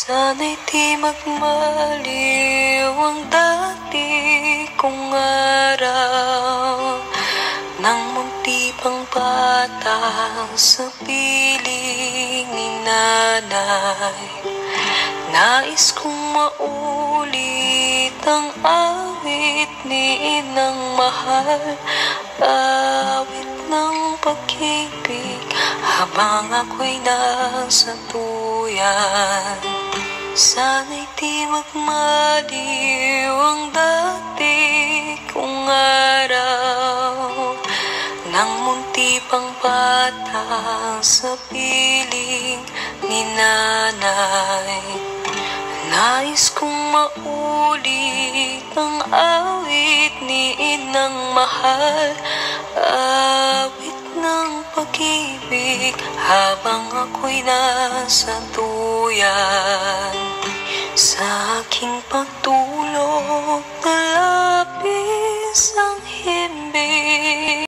Sana'y di magmaliw ang dati kong araw nang munti pang bata sa piling ni nanay. Nais kong maulit ang awit ni inang mahal, awit ng pag-ibig habang ako'y nasa tuyan. Sana'y di magmaliw ang dati kong araw nang munti pang bata sa piling ni nanay. Nais kong maulit ang awit ni inang mahal, awit ng pag-ibig habang ako'y nasa tuyan. Sa aking pagtulog na labis ang himbing.